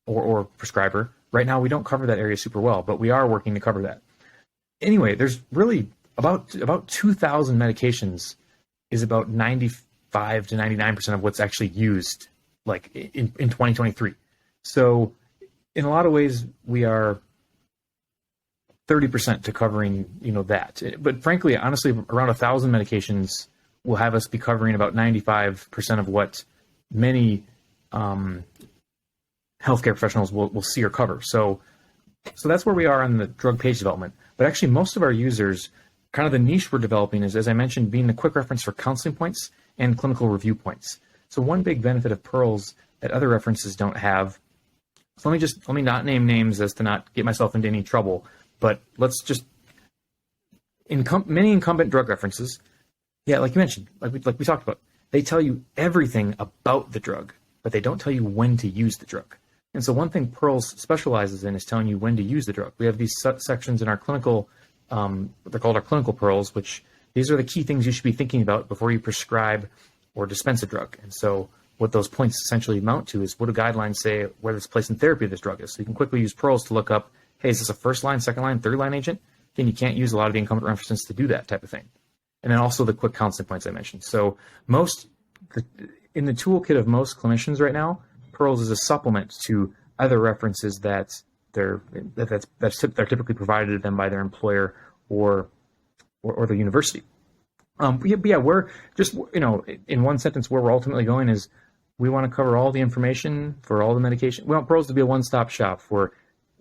or prescriber, right now we don't cover that area super well, but we are working to cover that. Anyway, there's really about 2,000 medications, is about 95 to 99% of what's actually used, like in 2023. So in a lot of ways, we are 30% to covering, that. But frankly, honestly, around 1,000 medications will have us be covering about 95% of what many healthcare professionals will see or cover. So that's where we are on the drug page development. But actually, most of our users, kind of the niche we're developing is, as I mentioned, being the quick reference for counseling points and clinical review points. So one big benefit of Pyrls that other references don't have, so let me not name names as to not get myself into any trouble, but let's just, many incumbent drug references, like you mentioned, like we talked about, they tell you everything about the drug, but they don't tell you when to use the drug. And so one thing Pyrls specializes in is telling you when to use the drug. We have these sections in our clinical, they're called our clinical Pyrls, which these are the key things you should be thinking about before you prescribe or dispense a drug. And so what those points essentially amount to is, what do guidelines say where this place in therapy this drug is? So you can quickly use Pyrls to look up, hey, is this a first line, second line, third line agent? Then you can't use a lot of the incumbent references to do that type of thing. And then also the quick counseling points I mentioned. So in the toolkit of most clinicians right now, Pyrls is a supplement to other references that they're typically provided to them by their employer or the university. We're just, in one sentence, where we're ultimately going is, we want to cover all the information for all the medication. We want Pyrls to be a one-stop shop for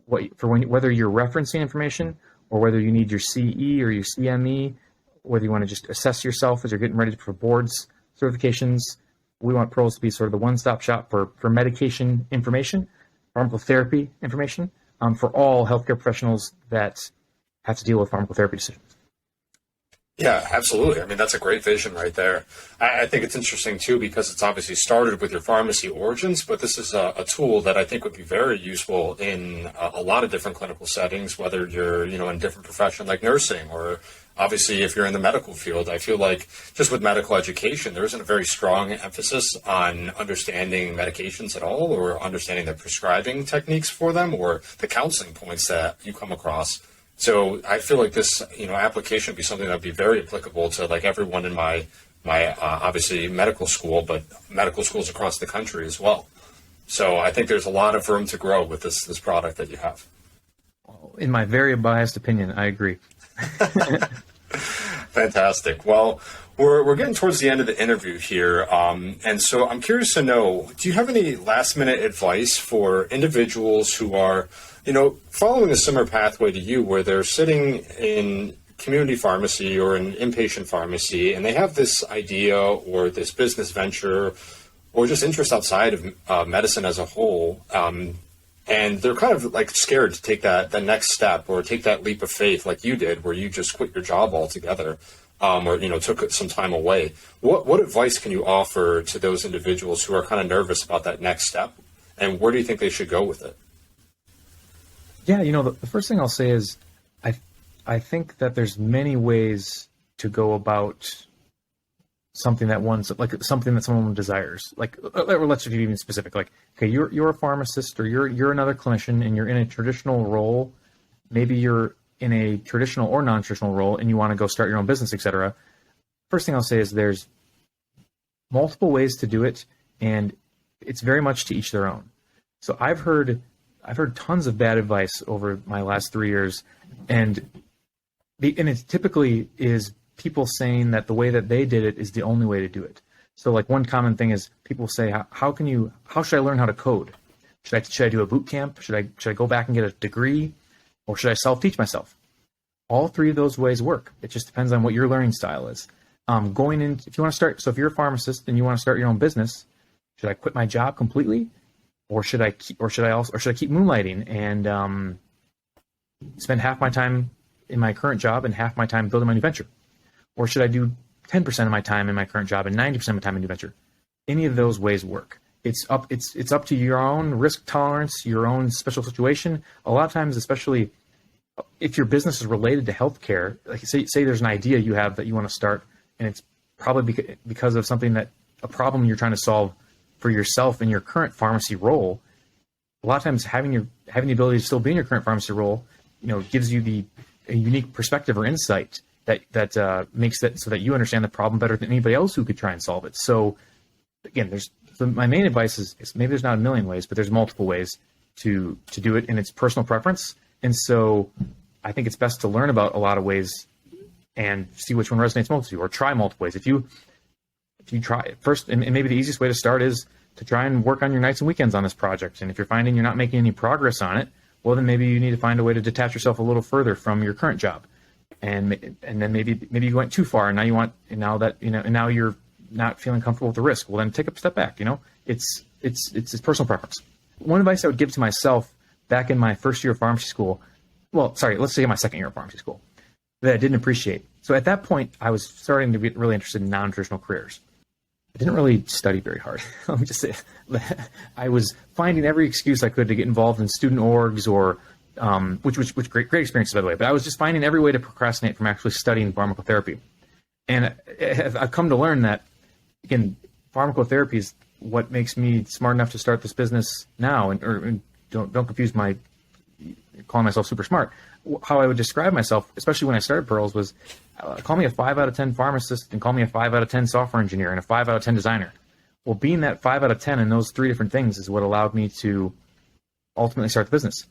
whether you're referencing information, or whether you need your CE or your CME, whether you want to just assess yourself as you're getting ready for boards certifications. We want Pyrls to be sort of the one-stop shop for medication information, pharmacotherapy information, for all healthcare professionals that have to deal with pharmacotherapy decisions.
Yeah, absolutely. I mean, that's a great vision right there. I think it's interesting, too, because it's obviously started with your pharmacy origins, but this is a tool that I think would be very useful in a lot of different clinical settings, whether you're, in a different profession like nursing, or obviously if you're in the medical field. I feel like just with medical education, there isn't a very strong emphasis on understanding medications at all, or understanding the prescribing techniques for them, or the counseling points that you come across. So I feel like this, application would be something that would be very applicable to like everyone in my obviously medical school, but medical schools across the country as well. So I think there's a lot of room to grow with this product that you have.
In my very biased opinion, I agree.
Fantastic. Fantastic. Well, we're getting towards the end of the interview here, and so I'm curious to know, do you have any last-minute advice for individuals who are, following a similar pathway to you, where they're sitting in community pharmacy or an inpatient pharmacy, and they have this idea or this business venture or just interest outside of medicine as a whole, and they're kind of like scared to take that next step or take that leap of faith like you did, where you just quit your job altogether, or took some time away. What advice can you offer to those individuals who are kind of nervous about that next step, and where do you think they should go with it?
Yeah, the first thing I'll say is I think that there's many ways to go about something that someone desires. Like, let's be even specific. Like, okay, you're a pharmacist, or you're another clinician, and you're in a traditional role. Maybe you're in a traditional or non-traditional role, and you want to go start your own business, etc. First thing I'll say is there's multiple ways to do it, and it's very much to each their own. So I've heard tons of bad advice over my last 3 years, and it typically is people saying that the way that they did it is the only way to do it. So like one common thing is people say, how should I learn how to code? Should I do a boot camp? Should I go back and get a degree? Or should I self-teach myself? All three of those ways work. It just depends on what your learning style is. If you want to start, so if you're a pharmacist and you want to start your own business, should I quit my job completely? Or should I keep moonlighting and spend half my time in my current job and half my time building my new venture? Or should I do 10% of my time in my current job and 90% of my time in new venture? Any of those ways work. It's up to your own risk tolerance, your own special situation. A lot of times, especially if your business is related to healthcare, like say there's an idea you have that you want to start, and it's probably because of a problem you're trying to solve for yourself in your current pharmacy role. A lot of times, having the ability to still be in your current pharmacy role, gives you a unique perspective or insight that makes that so that you understand the problem better than anybody else who could try and solve it. So again, my main advice is maybe there's not a million ways, but there's multiple ways to do it, and it's personal preference. And so I think it's best to learn about a lot of ways and see which one resonates most with you, or try multiple ways. If you try it first, and maybe the easiest way to start is to try and work on your nights and weekends on this project. And if you're finding you're not making any progress on it, well, then maybe you need to find a way to detach yourself a little further from your current job. And then maybe you went too far, and now you're not feeling comfortable with the risk. Well, then take a step back. It's personal preference. One advice I would give to myself back in my first year of pharmacy school, let's say my second year of pharmacy school, that I didn't appreciate. So at that point, I was starting to get really interested in non-traditional careers. I didn't really study very hard. Let me just say, I was finding every excuse I could to get involved in student orgs or which great experiences, by the way. But I was just finding every way to procrastinate from actually studying pharmacotherapy. And I've come to learn that, again, pharmacotherapy is what makes me smart enough to start this business now. And don't confuse my calling myself super smart. How I would describe myself, especially when I started Pyrls, was call me a 5 out of 10 pharmacist and call me a 5 out of 10 software engineer and a 5 out of 10 designer. Well, being that 5 out of 10 in those three different things is what allowed me to ultimately start the business.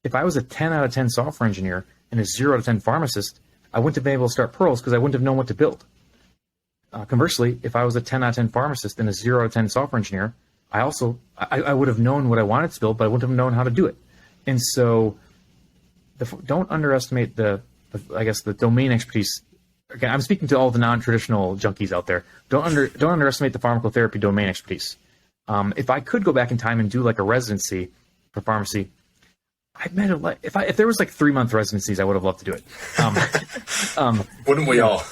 If I was a 10 out of 10 software engineer and a 0 out of 10 pharmacist, I wouldn't have been able to start Pyrls because I wouldn't have known what to build. Conversely, if I was a 10 out of 10 pharmacist and a 0 out of 10 software engineer, I would have known what I wanted to build, but I wouldn't have known how to do it. And so don't underestimate the domain expertise. Again, I'm speaking to all the non-traditional junkies out there. Don't underestimate the pharmacotherapy domain expertise. If I could go back in time and do like a residency for pharmacy, if there was like 3-month residencies, I would have loved to do it.
Wouldn't we all?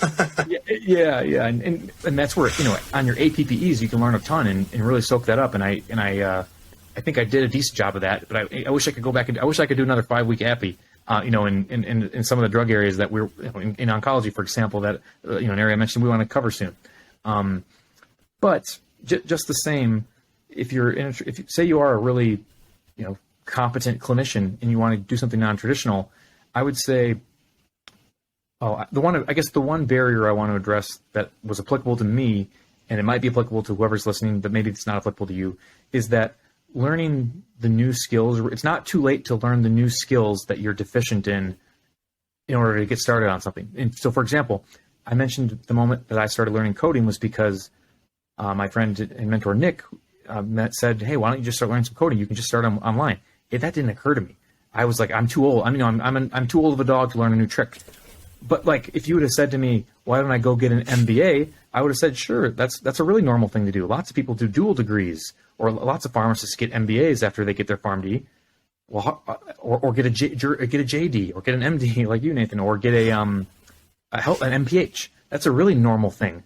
yeah, and that's where on your APPEs you can learn a ton and really soak that up. And I think I did a decent job of that. But I wish I could go back and I wish I could do another 5-week APPE. In some of the drug areas that we're in oncology, for example, that an area I mentioned we want to cover soon. But just the same, if you say you are a really competent clinician and you want to do something non-traditional, I would say, the one barrier I want to address that was applicable to me, and it might be applicable to whoever's listening, but maybe it's not applicable to you, is that learning the new skills, it's not too late to learn the new skills that you're deficient in order to get started on something. And so, for example, I mentioned the moment that I started learning coding was because my friend and mentor Nick said, "Hey, why don't you just start learning some coding? You can just start online." That didn't occur to me. I was like, "I'm too old. I'm too old of a dog to learn a new trick." But like, if you would have said to me, "Why don't I go get an MBA?" I would have said, "Sure, that's a really normal thing to do. Lots of people do dual degrees, or lots of pharmacists get MBAs after they get their PharmD, or get a JD, or get an MD like you, Nathan, or get an MPH. That's a really normal thing."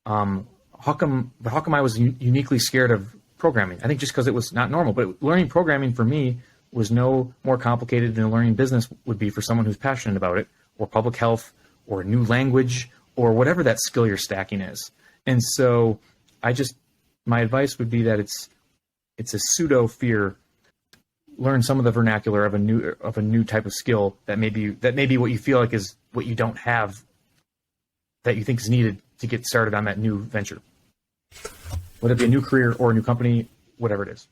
How come I was uniquely scared of programming? I think just because it was not normal. But learning programming for me was no more complicated than learning business would be for someone who's passionate about it, or public health, or a new language, or whatever that skill you're stacking is. And so my advice would be that it's a pseudo fear. Learn some of the vernacular of a new type of skill that may be what you feel like is what you don't have, that you think is needed to get started on that new venture, whether it be a new career or a new company, whatever it is.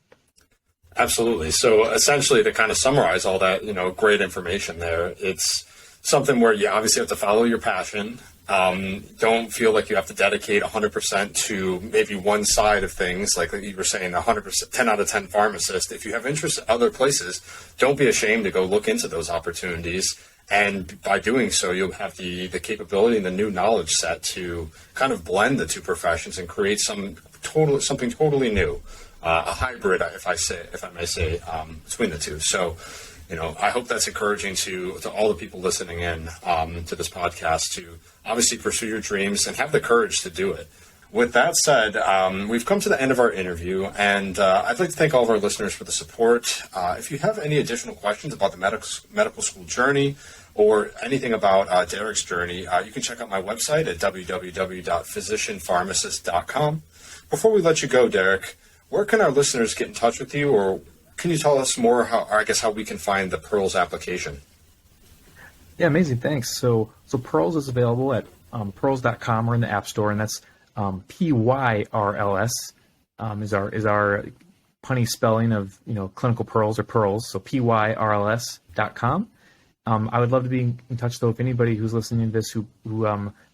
Absolutely. So essentially, to kind of summarize all that, great information there, it's something where you obviously have to follow your passion. Don't feel like you have to dedicate 100% to maybe one side of things, like you were saying, 100%, 10 out of 10 pharmacist. If you have interest in other places, don't be ashamed to go look into those opportunities. And by doing so, you'll have the capability and the new knowledge set to kind of blend the two professions and create something totally new, a hybrid, if I may say, between the two. So, I hope that's encouraging to all the people listening in to this podcast to obviously pursue your dreams and have the courage to do it. With that said, we've come to the end of our interview, and I'd like to thank all of our listeners for the support. If you have any additional questions about the medical school journey or anything about Derek's journey, you can check out my website at www.physicianpharmacist.com. Before we let you go, Derek, where can our listeners get in touch with you, or can you tell us more how we can find the Pyrls application?
Yeah, amazing. Thanks. So Pyrls is available at Pyrls.com or in the App Store, and that's Pyrls is our punny spelling of clinical pearls or pearls. So Pyrls.com. I would love to be in touch, though, if anybody who's listening to this who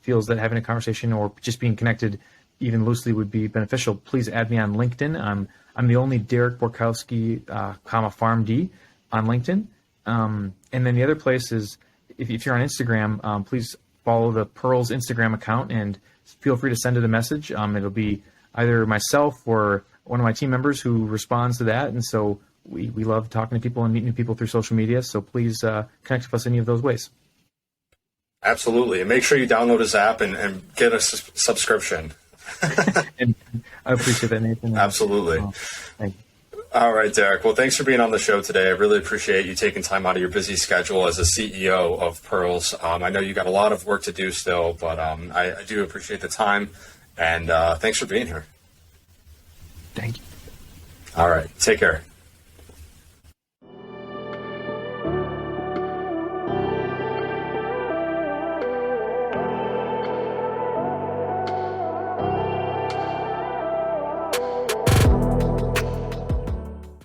feels that having a conversation or just being connected even loosely would be beneficial, please add me on LinkedIn. I'm the only Derek Borkowski, PharmD on LinkedIn. And then the other place is, if you're on Instagram, please follow the Pyrls Instagram account and feel free to send it a message. It'll be either myself or one of my team members who responds to that. And so we love talking to people and meeting new people through social media. So please connect with us any of those ways.
Absolutely. And make sure you download his app and get a subscription.
And I appreciate that, Nathan.
Absolutely.
Thank you.
All right, Derek. Well, thanks for being on the show today. I really appreciate you taking time out of your busy schedule as a CEO of Pyrls. I know you got a lot of work to do still, but I do appreciate the time, and thanks for being here.
Thank you.
All right. Take care.